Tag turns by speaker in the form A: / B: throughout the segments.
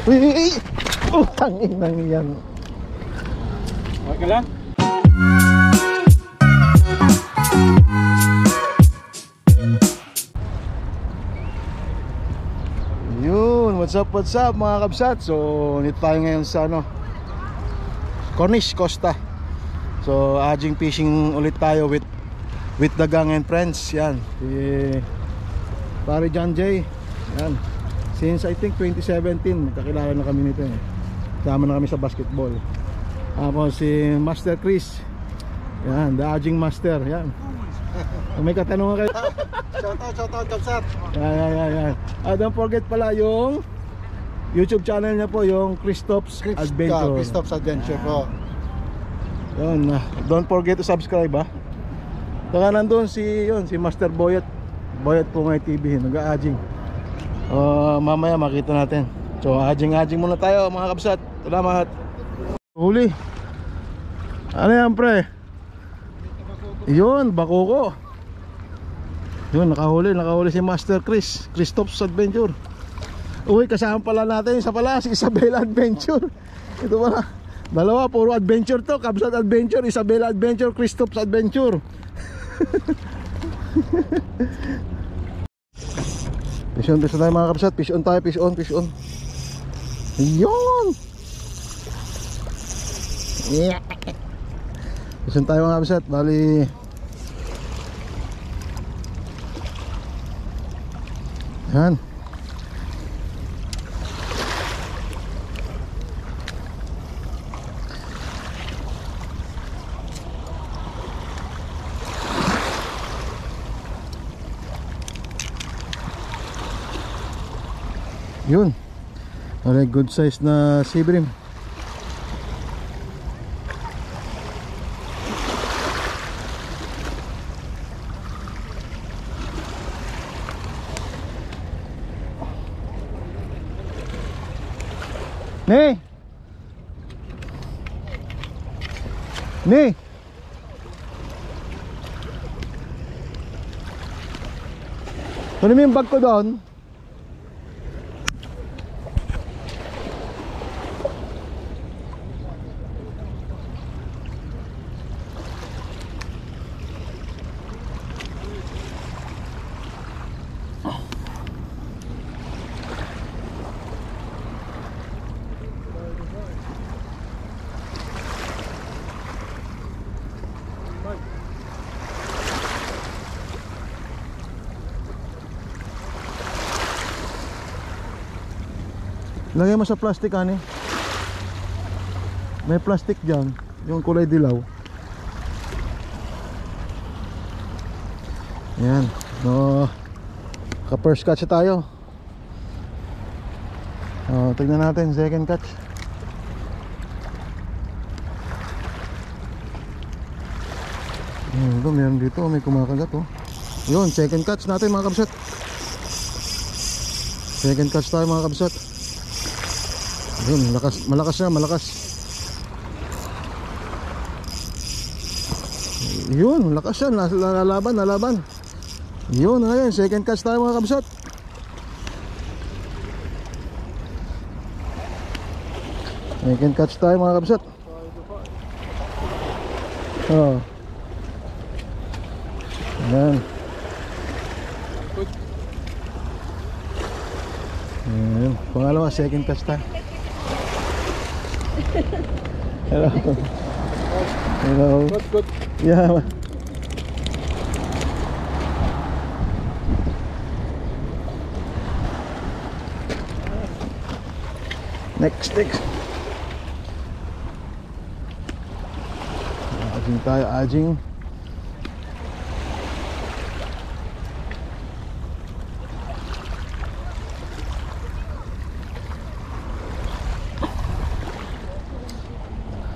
A: Uy! Tangin nang yan.
B: Okay ka lang?
A: Yun, what's up mga kabsat. So, nito tayo ngayon sa Cornish, Costa. So, adjing fishing ulit tayo with the gang and friends. Yan, si pare John Jay. Yan, since I think 2017 kakilala na kami nito eh. Sama na kami sa basketball. Tapos si Master Chris. Yan, the adjing master. Yan, kung may katanungan kayo. Shoutout kabsat. Yan. Don't forget pala yung YouTube channel niya po, yung Christoph's Adventure.
C: Christoph's Adventure po.
A: Yun, don't forget to subscribe ha. Saka nandun si Master Boyet Pungay TV, nag-a-adjing. Mamaya makita natin. So adjing muna tayo mga kabsat. Salamat. Huli. Ano yan pre? Yun, bakoko. Yun, nakahuli si Master Christoph's Adventure. Uy, kasama pala natin isa pala si Isabela Adventure. Ito pala, dalawa, puro adventure to. Kabsat Adventure, Isabela Adventure, Christoph's Adventure. Fish on tayo mga kabsat. Fish on. Yun. Yeah. Fish on tayo mga kabsat. Bali yan. Yun. Alright, good size na sea bream. Ni kunin mo yung bag ko doon. Lagay mo sa plastic ani. May plastic dyan, yung kulay dilaw. Ayan. Ka first catch tayo. Tignan natin second catch. Meron dito, may kumakagat oh. Yun, second catch natin mga kabsat. Second catch tayo mga kabsat. Yun, malakas. Yun, malakas yan. Nalaban. Yun, ngayon, second catch tayo mga kabsat. Second catch tayo mga kabsat. Ayan. Ayan, pangalawa, second catch tayo. Hello. Good. Yeah. Next. Adjing.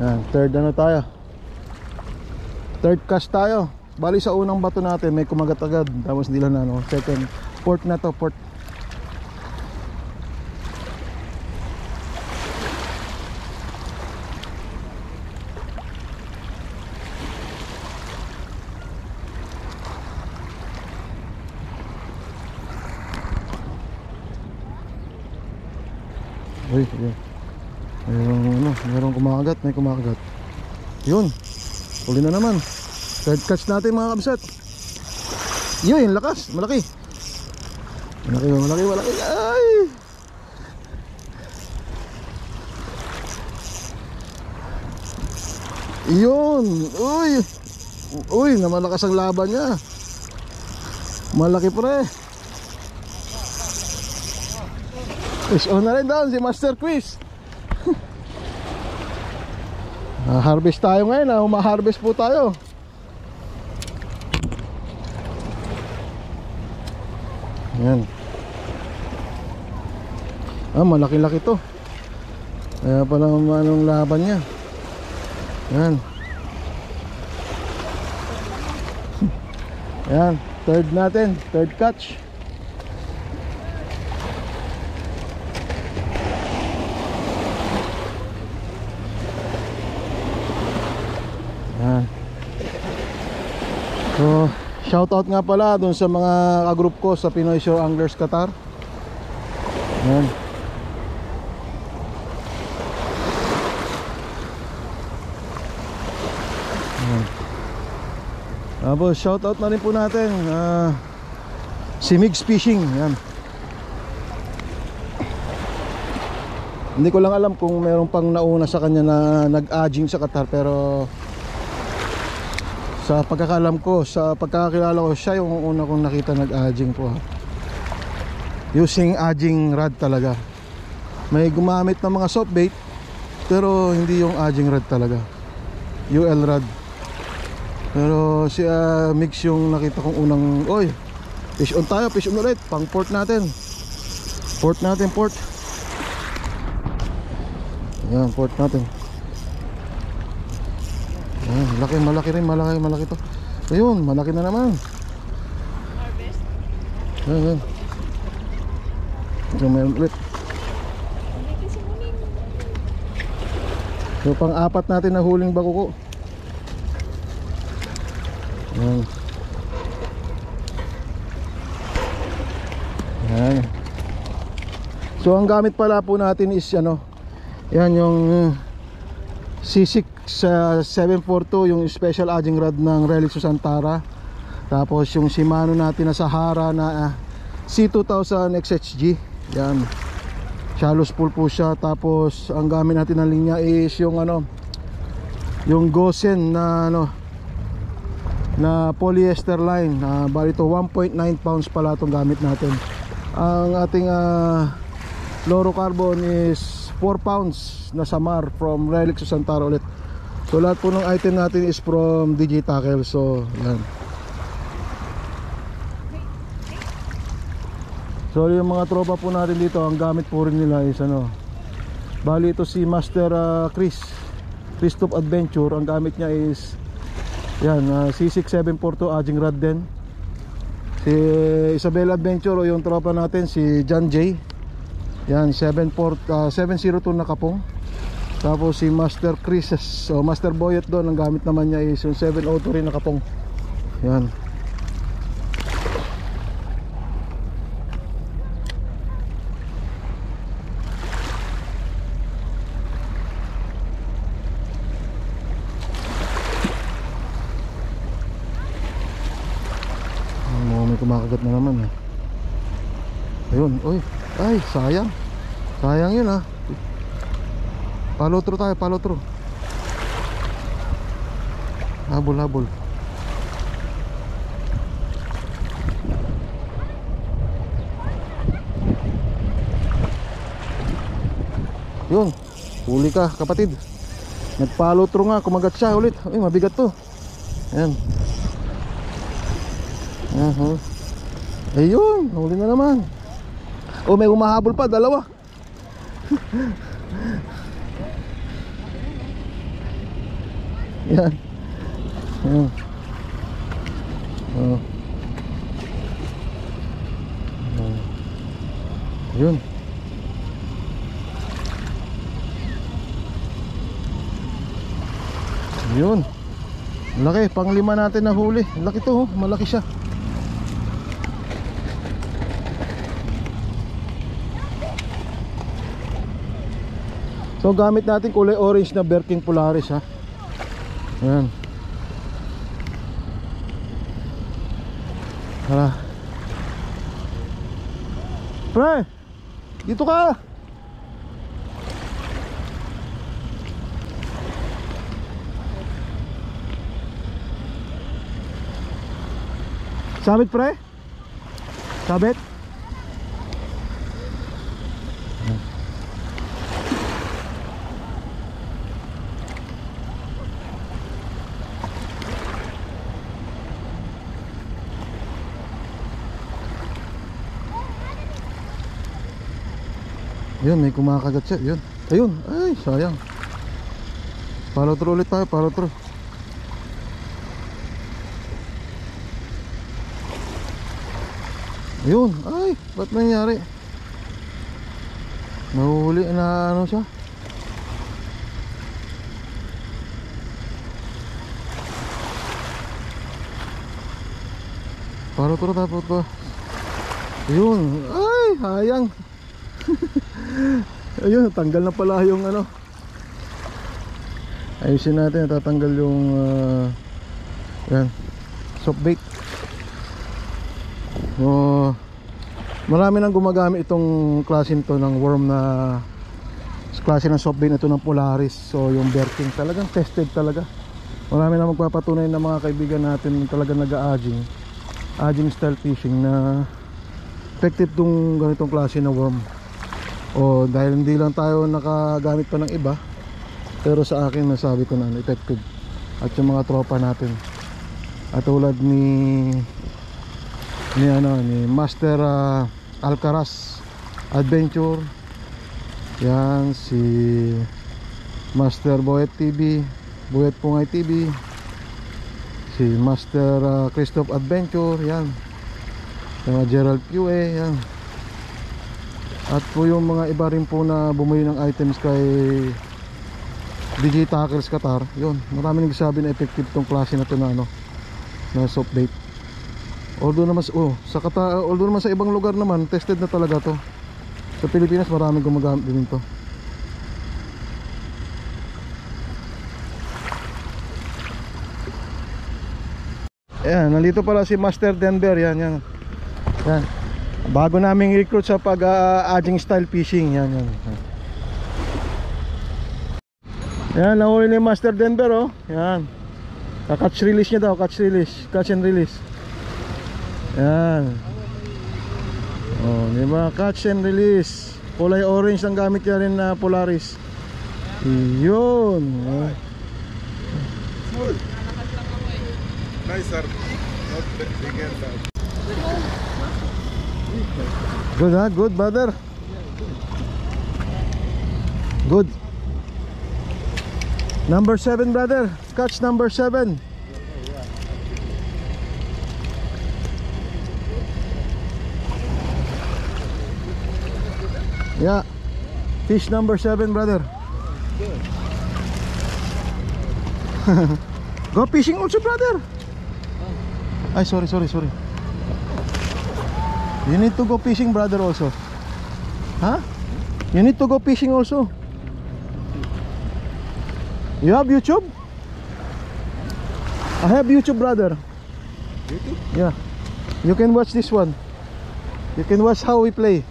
A: Yan, third cast tayo. Bali sa unang bato natin may kumagat agad. Tapos hindi lang second. Port na to, port. Uy, yun. Mayroong kumakagat, may kumakagat. Yun. Huli na naman. Third catch natin mga kabsat. Yun, lakas, malaki. Malaki. Ay! Yun. Uy, namalakas ang laban niya. Malaki pre. Fish on na rin doon si Master Chris. Harvest tayo ngayon, humaharvest po tayo. Yan. Malaki-laki to. Kaya pala anong laban niya. Yan. Yan, third catch. Yan. So, shoutout nga pala dun sa mga kagroup ko sa Pinoy Shore Anglers Qatar. Yan. Tapos shoutout na rin po natin si Migs Fishing. Yan. Hindi ko lang alam kung meron pang nauna sa kanya na nag-aging sa Qatar, pero sa pagkakalam ko, sa pagkakakilala ko, siya yung una kong nakita nag-aging po, using aging rod talaga. May gumamit ng mga soft bait, pero hindi yung aging rod talaga, UL rod. Pero si Mix yung nakita kong unang. Oy, fish on tayo, fish on ulit. Pang port natin. Port. Ayan, port natin. Ayan, malaki to. Ayun, malaki na naman.
C: Harvest.
A: Ayan. Ito meron ulit. So pang-apat natin na huling bakuko. Ayan. Ayan. So ang gamit pala po natin is yan yung C6 742, yung special aging rod ng Relic Susantara. Tapos yung Shimano natin na Sahara na C2000 XHG. Yan, shallow spool po siya. Tapos ang gamit natin na linya is yung yung Gosen na na polyester line. Bali ito 1.9 pounds pala itong gamit natin. Ang ating fluorocarbon is 4 pounds na Samar from Relic Susantara ulit. So lahat po ng item natin is from DJ Tackle. So yan. So yung mga tropa po natin dito, ang gamit po rin nila is bali ito si Master Christoph Adventure. Ang gamit niya is yan, C6742 aging rod din. Si Isabel Adventure o yung tropa natin si John J. Yan, 702 na kapong. Tapos si Master Chris o Master Boyet doon, ang gamit naman niya is yung 702 rin na kapong. Yan. May kumakagat na naman ayun, oy, ay sayang yun follow through tayo, habol yun, huli ka kapatid. Nag-follow through nga, kumagat siya ulit. Ay, mabigat to. Ayan. Ayun, huli na naman. Oh, may humahabol pa, dalawa. Yan. Yan. Oh. Yun. Yun. Laki, pang-5 natin na huli. Laki to, malaki siya. So gamit natin kulay orange na Berking Polaris ha. Ayan. Tara. Pre, dito ka. Sabit pre? Sabit? Yun, may kumakagat siya. Yun. Ayun. Ay, sayang. Follow through ulit tayo. Follow through. Ayun. Ay, ba't nangyari? Nahuli na ano siya. Follow through tayo po. Ayun. Ay, sayang. Ayun, tanggal na pala yung ano. Ayusin natin, tatanggal yung yan, soft bait. Marami nang gumagamit itong klase nito ng worm na klase ng soft bait ito ng Polaris. So yung Berking talagang tested talaga. Marami na magpapatunay ng mga kaibigan natin talagang nag-a-aging style fishing na effective tong ganitong klase na worm. O dahil hindi lang tayo nakagamit pa ng iba, pero sa akin nasabi ko na effective. At yung mga tropa natin at tulad ni Master Alcaraz Adventure, yan, si Master Boyet TV, Boyet Pungay TV, si Master Christoph Adventure, yan, yung Gerald QA, yan. At po yung mga iba rin po na bumili ng items kay DJ Tackles Qatar, yun, marami nagsabi na effective tong klase na to na ano, na soft bait. Although naman sa ibang lugar naman tested na talaga to. Sa Pilipinas maraming gumagamit din ito. Ayan, nandito pala si Master Denver, yan. Bago naming recruit sa pag-aging style fishing, yan. Yan, nahuli ni Master Denver, oh. Yan. Catch release niya daw, catch and release. Yan. Oh, di ba? Catch and release. Kulay orange ang gamit niya rin na Polaris. Yun.
B: Nice sir. Not bigger than.
A: Good ha? Good brother? Good. Number 7 brother. Catch number 7. Yeah. Fish number 7 brother. Go fishing also brother. Ay sorry. You need to go fishing brother also. Huh? You need to go fishing also. You have YouTube? I have YouTube brother.
B: YouTube?
A: Yeah. You can watch this one. You can watch how we play.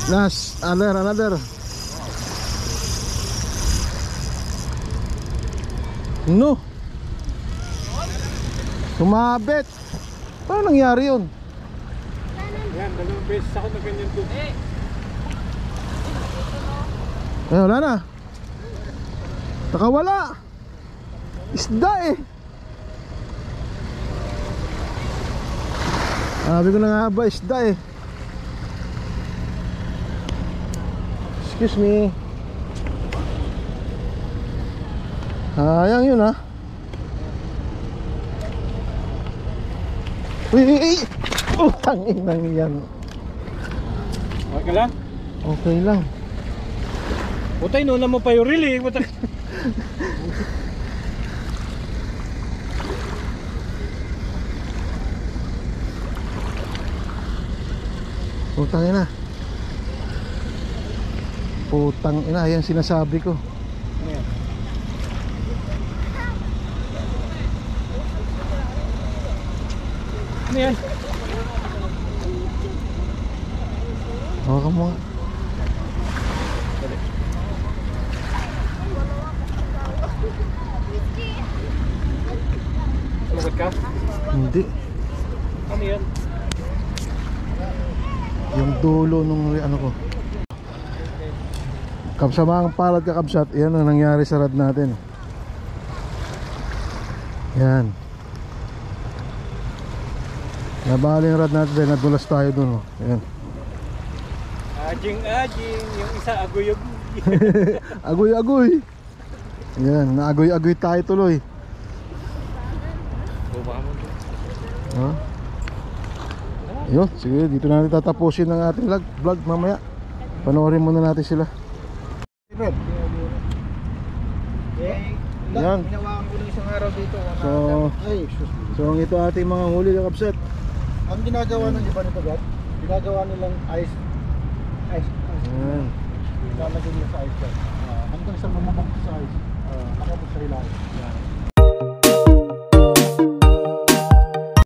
A: Last, another. No. Sumabit. Paano nangyari yun?
B: Yan, dalawang beses ako na ganyan to.
A: Wala na. Nakawala. Isda eh. Sabi ko na nga ba, isda eh. Excuse me. Sayang yun ha. Uy. Oh, tangin nang yan.
B: Okay lang?
A: Okay lang.
B: Putay, nuna mo pa yung reel eh. Puta.
A: Putang ina. Putang ina, yan sinasabi ko.
B: Ano yan?
A: Hawakan mo nga.
B: Sumugod ka?
A: Hindi.
B: Ano yan?
A: Yung dulo nung ano ko. Kapsamang palad kakabsat, yan ang nangyari sa rad natin. Yan. Nabali yung rad natin dahil nadulas tayo dun. Oh. Yan.
B: Ajing, yung isa aguyog.
A: Agoy-agoy. Yan, naagoy-agoy tayo tuloy.
B: Bumama mo.
A: Ha? Yun, sige, dito na natin tatapusin ang ating vlog mamaya. Panoorin muna natin sila. Yan.
D: Hinawakan ko ng isang araw dito.
A: So ang ito ating mga huli kakabsat.
D: Ang ginagawa ng iba nito, Brad, ginagawa nilang ice.
A: Yan.
D: Lalagyan nila sa ice, hanggang sa lumubog sa ice. Nakabog sa ilalim.